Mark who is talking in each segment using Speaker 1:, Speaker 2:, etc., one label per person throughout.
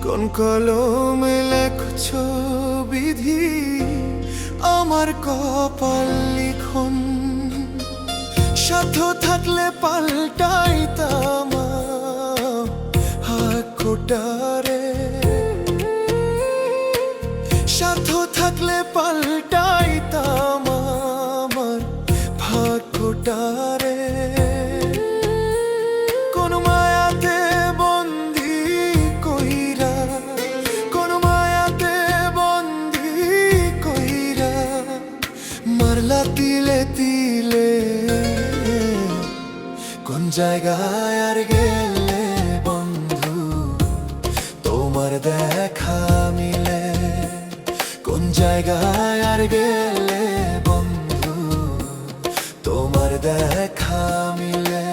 Speaker 1: কোন কলমে লেখছো বিধি আমার কপাল লিখন। সাধ্য থাকলে পাল্টাইতাম হাতটারে, সাধ্য থাকলে পাল্টাইতাম আমার ভাগ্যটারে। কোন মায়াতে বন্দি কইরা, কোন মায়াতে বন্দি কইরা মারলা তিলে তিলে। কোন জায়গায় আর গেলে বন্ধু তোমার দেখা মিলে? কোন জায়গায় আর গেলে বন্ধু তোমার দেখা মিলে?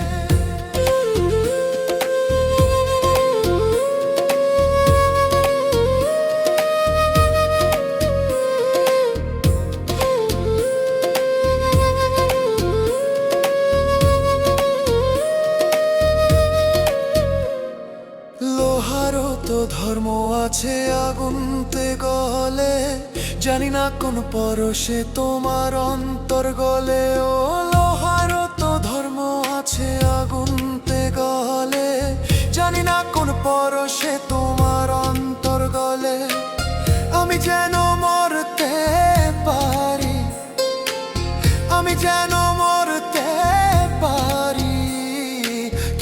Speaker 1: লোহারও তো ধর্ম আছে আগুনতে গলে, জানি না কোন পরশে তোমার অন্তর গলে। ও লোহারও তো ধর্ম আছে আগুনতে গলে, জানি না কোন পরশে তোমার অন্তর গলে। আমি যেন মরতে পারি, আমি যেন মরতে পারি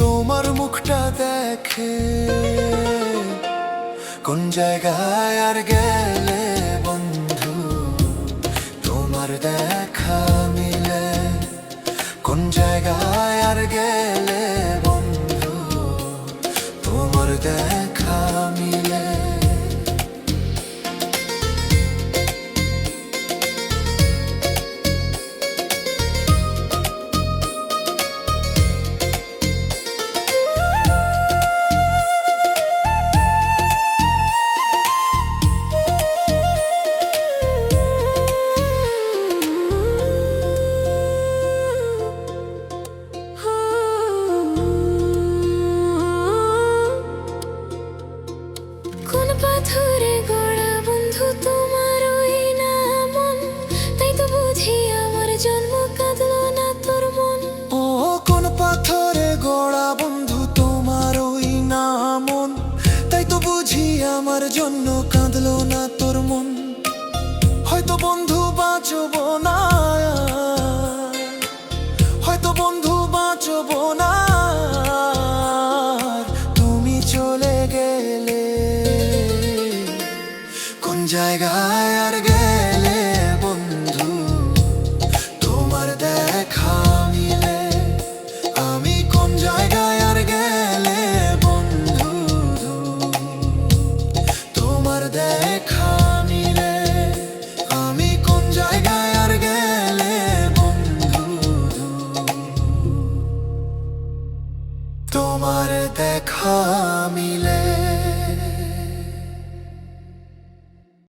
Speaker 1: তোমার মুখটা দেখে। কোন জায়গায় আর গেলে বন্ধু তোমার দেখা মিলে? কোন জায়গায় আর গেলে বন্ধু তোমার দেখা মিলে?
Speaker 2: পাথরে গড়া বন্ধু তোমার ওই না মন, তাই তো বুঝি আমার জন্ম কাঁদলো না তোর মন।
Speaker 1: ও কোন পাথরে গড়া বন্ধু তোমার ওই না মন, তাই তো বুঝি আমার জন্য কাঁদলো না তোর মন। হয়তো বন্ধু বাঁচবো না, হয়তো বন্ধু বাঁচবো না তুমি চলে গেলে। কোন জায়গায় আর